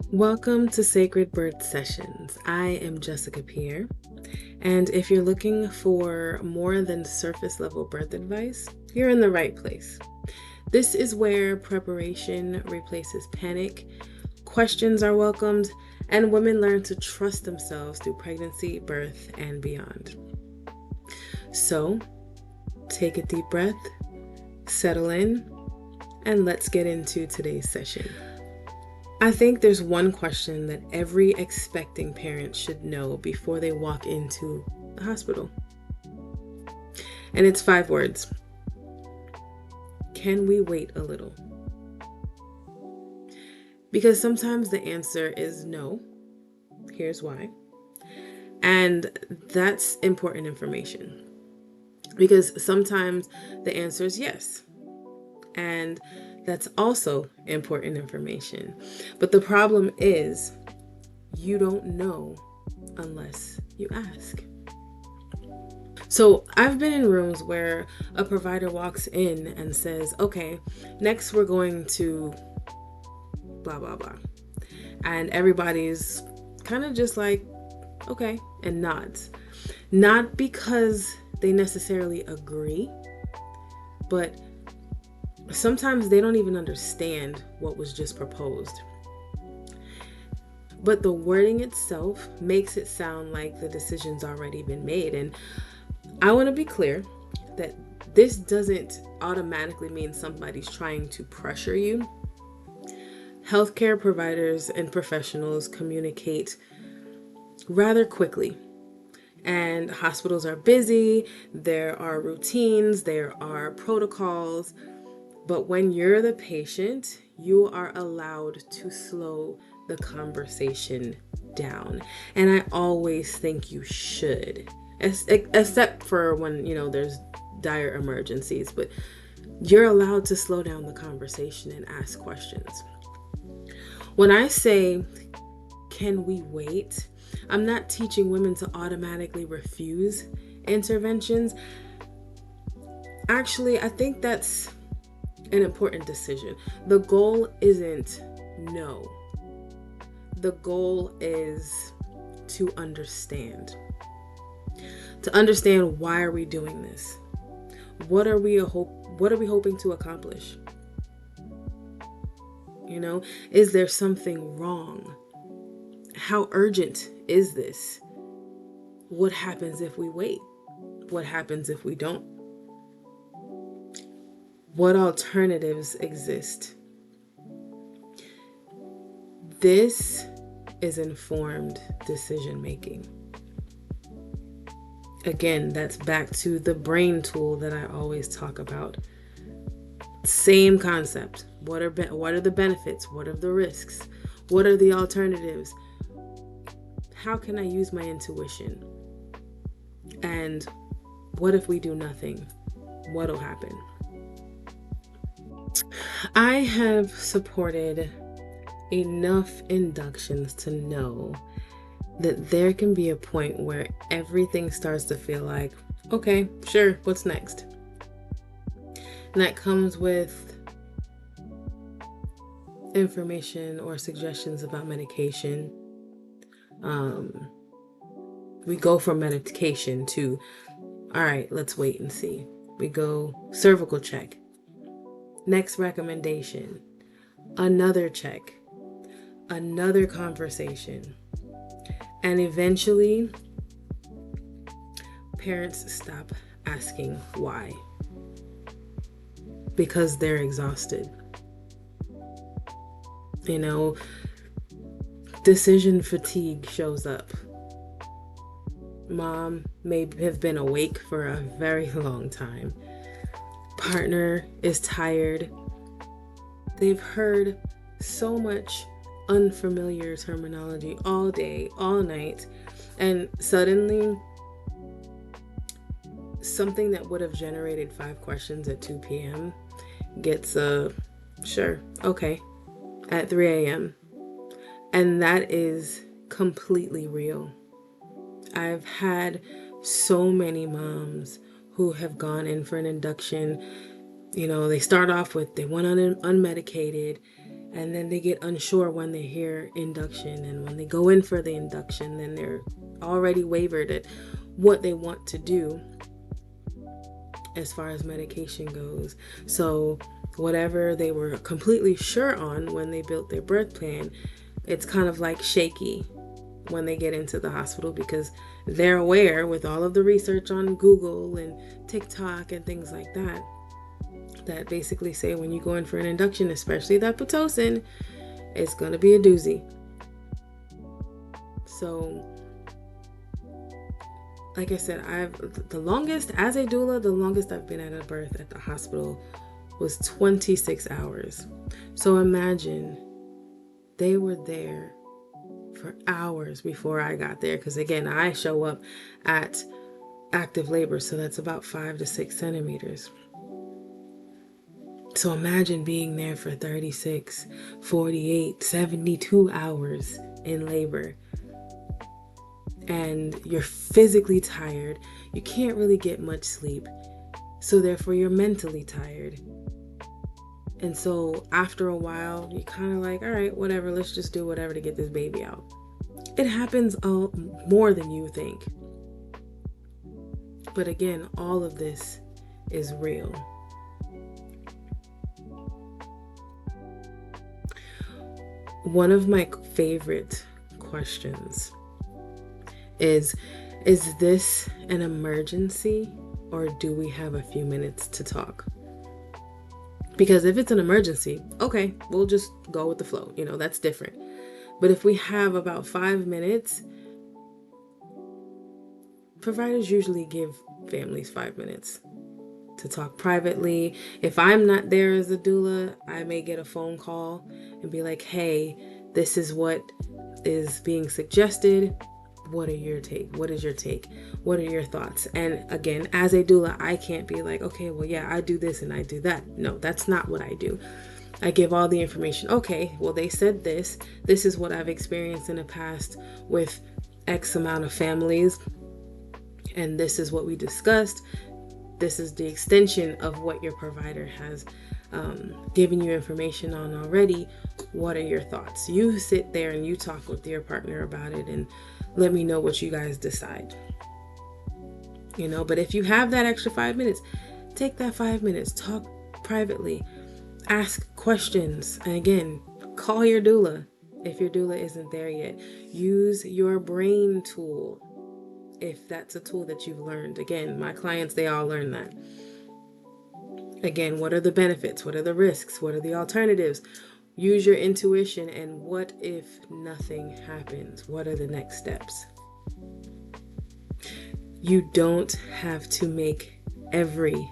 Welcome to Sacred Birth Sessions. I am Jessica Pierre, and if you're looking for more than surface level birth advice, you're in the right place. This is where preparation replaces panic, questions are welcomed, and women learn to trust themselves through pregnancy, birth, and beyond. So, take a deep breath, settle in, and let's get into today's session. I think there's one question that every expecting parent should know before they walk into the hospital. And it's 5 words. Can we wait a little? Because sometimes the answer is no. Here's why. And that's important information. Because sometimes the answer is yes. And that's also important information. But the problem is you don't know unless you ask. So I've been in rooms where a provider walks in and says, okay, next we're going to blah, blah, blah. And everybody's kind of just like, okay, and nods. Not because they necessarily agree, but sometimes they don't even understand what was just proposed. But the wording itself makes it sound like the decision's already been made. And I want to be clear that this doesn't automatically mean somebody's trying to pressure you. Healthcare providers and professionals communicate rather quickly. And hospitals are busy, there are routines, there are protocols. But when you're the patient, you are allowed to slow the conversation down. And I always think you should, except for when, there's dire emergencies. But you're allowed to slow down the conversation and ask questions. When I say, can we wait? I'm not teaching women to automatically refuse interventions. Actually, I think that's an important decision. The goal isn't no. The goal is to understand. To understand, why are we doing this? What are we hoping to accomplish? Is there something wrong? How urgent is this? What happens if we wait? What happens if we don't? What alternatives exist? This is informed decision making. Again, that's back to the brain tool that I always talk about. Same concept. What are the benefits? What are the risks? What are the alternatives? How can I use my intuition? And what if we do nothing? What'll happen? I have supported enough inductions to know that there can be a point where everything starts to feel like, okay, sure, what's next? And that comes with information or suggestions about medication. We go from medication to, all right, let's wait and see. We go cervical check. Next recommendation, another check, another conversation. And eventually, parents stop asking why. Because they're exhausted. Decision fatigue shows up. Mom may have been awake for a very long time. Partner is tired. They've heard so much unfamiliar terminology all day, all night, and suddenly something that would have generated 5 questions at 2 p.m. gets a sure, okay, at 3 a.m. And that is completely real. I've had so many moms who have gone in for an induction. They start off with they went on unmedicated, And then they get unsure when they hear induction, and when they go in for the induction, then they're already wavered at what they want to do as far as medication goes. So whatever they were completely sure on when they built their birth plan, it's kind of like shaky when they get into the hospital, because they're aware, with all of the research on Google and TikTok and things like that, that basically say when you go in for an induction, especially that Pitocin, it's going to be a doozy. So like I said, the longest as a doula, the longest I've been at a birth at the hospital was 26 hours. So imagine they were there for hours before I got there, because again, I show up at active labor, so that's about 5 to 6 centimeters. So imagine being there for 36, 48, 72 hours in labor, and you're physically tired. You can't really get much sleep, so therefore you're mentally tired. And so after a while, you're kind of like, all right, whatever, let's just do whatever to get this baby out. It happens more than you think. But again, all of this is real. One of my favorite questions is this an emergency, or do we have a few minutes to talk? Because if it's an emergency, okay, we'll just go with the flow. That's different. But if we have about 5 minutes, providers usually give families 5 minutes to talk privately. If I'm not there as a doula, I may get a phone call and be like, hey, this is what is being suggested. What are your take? What is your take? What are your thoughts? And again, as a doula, I can't be like, okay, well, yeah, I do this and I do that. No, that's not what I do. I give all the information. Okay, well, they said this. This is what I've experienced in the past with X amount of families. And this is what we discussed. This is the extension of what your provider has given you information on already. What are your thoughts? You sit there and you talk with your partner about it and let me know what you guys decide. But if you have that extra 5 minutes, take that 5 minutes, talk privately, ask questions. And again, call your doula if your doula isn't there yet. Use your brain tool if that's a tool that you've learned. Again, my clients, they all learn that. Again, what are the benefits? What are the risks? What are the alternatives? Use your intuition. And what if nothing happens? What are the next steps? You don't have to make every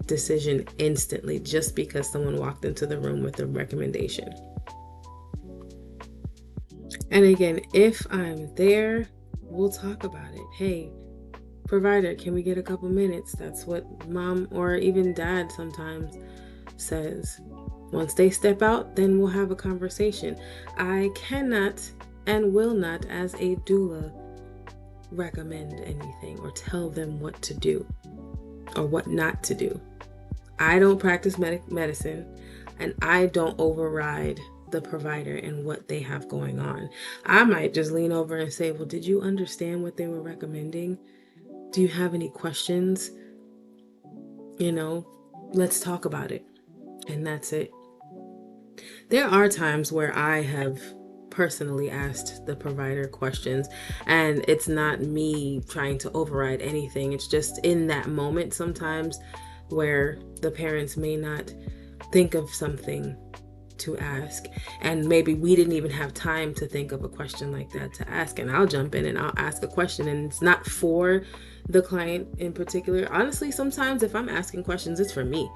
decision instantly just because someone walked into the room with a recommendation. And again, if I'm there, we'll talk about it. Hey, provider, can we get a couple minutes? That's what mom or even dad sometimes says. Once they step out, then we'll have a conversation. I cannot and will not, as a doula, recommend anything or tell them what to do or what not to do. I don't practice medicine, and I don't override the provider and what they have going on. I might just lean over and say, well, did you understand what they were recommending? Do you have any questions? Let's talk about it. And that's it. There are times where I have personally asked the provider questions, and it's not me trying to override anything. It's just in that moment sometimes where the parents may not think of something to ask, and maybe we didn't even have time to think of a question like that to ask, and I'll jump in and I'll ask a question, and it's not for the client in particular. Honestly, sometimes if I'm asking questions, it's for me.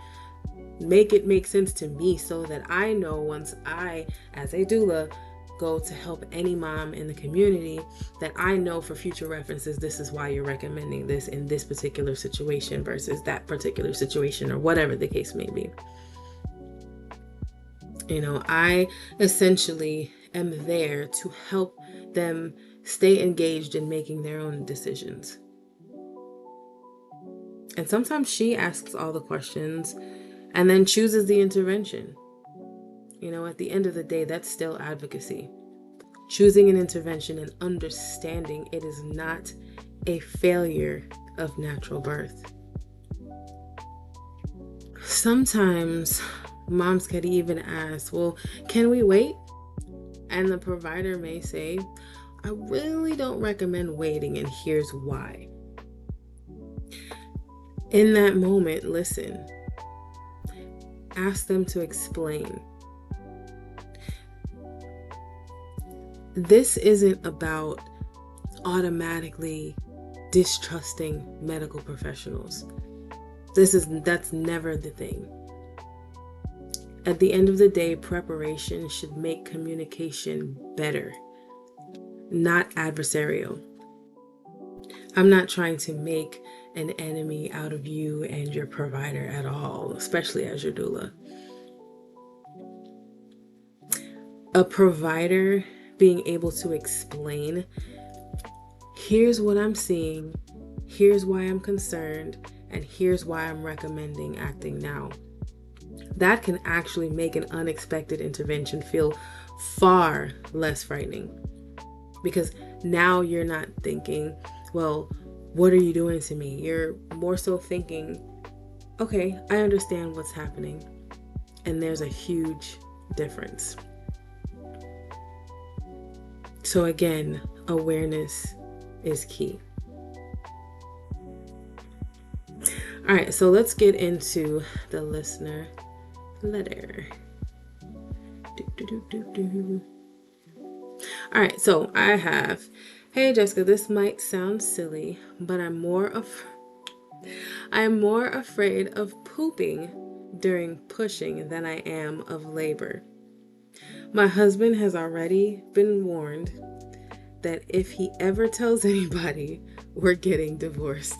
Make it make sense to me so that I know once I, as a doula, go to help any mom in the community, that I know for future references, this is why you're recommending this in this particular situation versus that particular situation, or whatever the case may be. I essentially am there to help them stay engaged in making their own decisions. And sometimes she asks all the questions and then chooses the intervention. At the end of the day, that's still advocacy. Choosing an intervention and understanding it is not a failure of natural birth. Sometimes moms could even ask, well, can we wait? And the provider may say, I really don't recommend waiting, and here's why. In that moment, listen. Ask them to explain. This isn't about automatically distrusting medical professionals. That's never the thing. At the end of the day, preparation should make communication better, not adversarial. I'm not trying to make an enemy out of you and your provider at all, especially as your doula. A provider being able to explain, here's what I'm seeing, here's why I'm concerned, and here's why I'm recommending acting now. That can actually make an unexpected intervention feel far less frightening. Because now you're not thinking, well, what are you doing to me? You're more so thinking, okay, I understand what's happening. And there's a huge difference. So again, awareness is key. All right, so let's get into the listener letter. All right, so I have, hey Jessica, this might sound silly, but I'm more afraid of pooping during pushing than I am of labor. My husband has already been warned that if he ever tells anybody, we're getting divorced.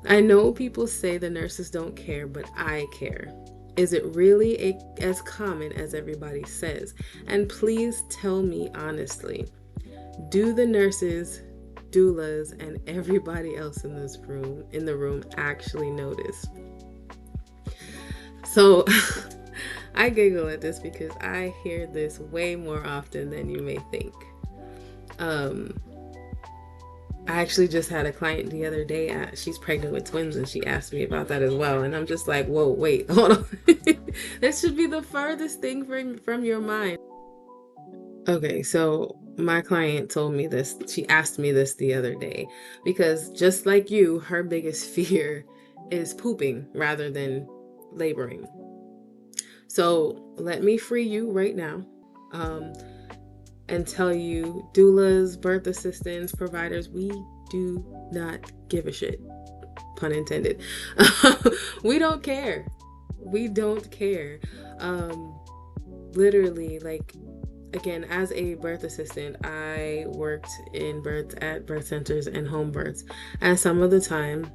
I know people say the nurses don't care, but I care. Is it really as common as everybody says? And please tell me honestly, do the nurses, doulas, and everybody else in the room actually notice? So I giggle at this because I hear this way more often than you may think. I actually just had a client the other day. She's pregnant with twins, and she asked me about that as well. And I'm just like, whoa, wait, hold on. This should be the furthest thing from your mind. Okay, so my client told me this. She asked me this the other day because just like you, her biggest fear is pooping rather than laboring. So let me free you right now. And tell you, doulas, birth assistants, providers, we do not give a shit. Pun intended. We don't care. We don't care. Literally, like, again, as a birth assistant, I worked in births at birth centers and home births. And some of the time,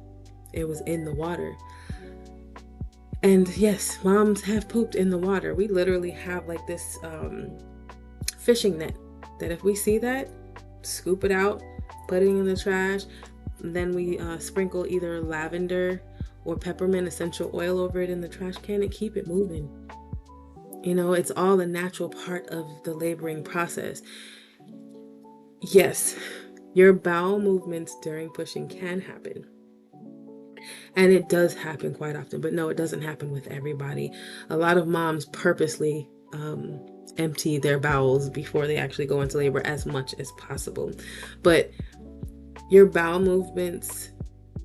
it was in the water. And yes, moms have pooped in the water. We literally have like this fishing net that if we see that, scoop it out, put it in the trash, and then we sprinkle either lavender or peppermint essential oil over it in the trash can and keep it moving. It's all a natural part of the laboring process. Yes, your bowel movements during pushing can happen. And it does happen quite often, but no, it doesn't happen with everybody. A lot of moms purposely empty their bowels before they actually go into labor as much as possible. But your bowel movements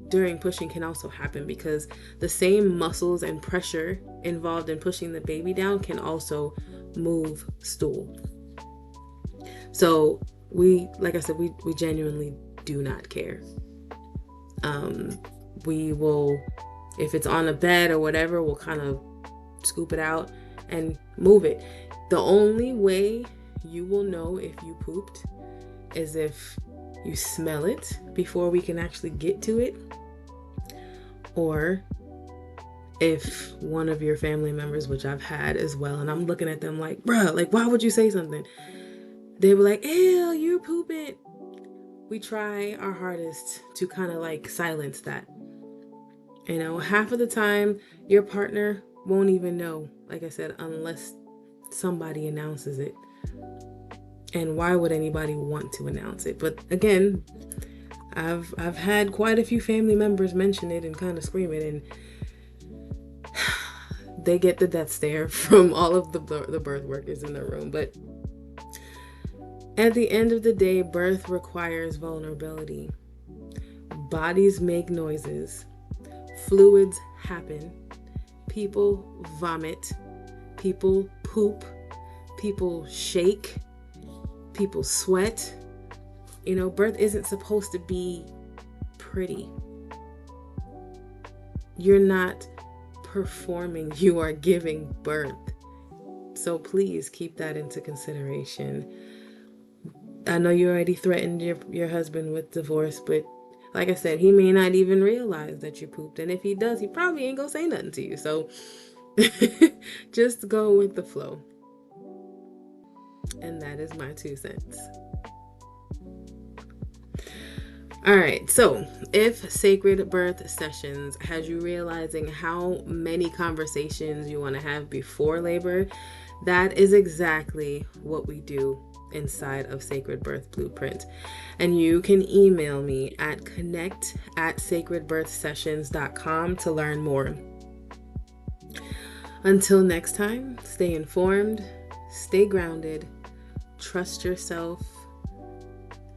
during pushing can also happen because the same muscles and pressure involved in pushing the baby down can also move stool. So like I said, we genuinely do not care. We will, if it's on a bed or whatever, we'll kind of scoop it out and move it. The only way you will know if you pooped is if you smell it before we can actually get to it, or if one of your family members, which I've had as well, and I'm looking at them like, bruh, like, why would you say something? They were like, ew, you're pooping. We try our hardest to kind of like silence that. Half of the time your partner won't even know, like I said, unless somebody announces it. And why would anybody want to announce it? But again, I've had quite a few family members mention it and kind of scream it, and they get the death stare from all of the birth workers in the room. But at the end of the day, birth requires vulnerability. Bodies make noises. Fluids happen. People vomit. People poop. People shake. People sweat. You know, birth isn't supposed to be pretty. You're not performing, you are giving birth. So please keep that into consideration. I know you already threatened your husband with divorce, but like I said, he may not even realize that you pooped. And if he does, he probably ain't gonna say nothing to you. So just go with the flow. And that is my 2 cents. All right, so if Sacred Birth Sessions has you realizing how many conversations you want to have before labor, that is exactly what we do inside of Sacred Birth Blueprint. And you can email me at connect@sacredbirthsessions.com to learn more. Until next time, stay informed, stay grounded, trust yourself,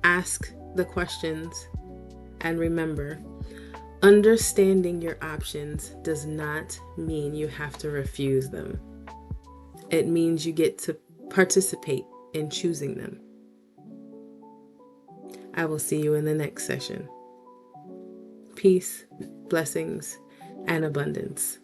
ask the questions, and remember, understanding your options does not mean you have to refuse them. It means you get to participate in choosing them. I will see you in the next session. Peace, blessings, and abundance.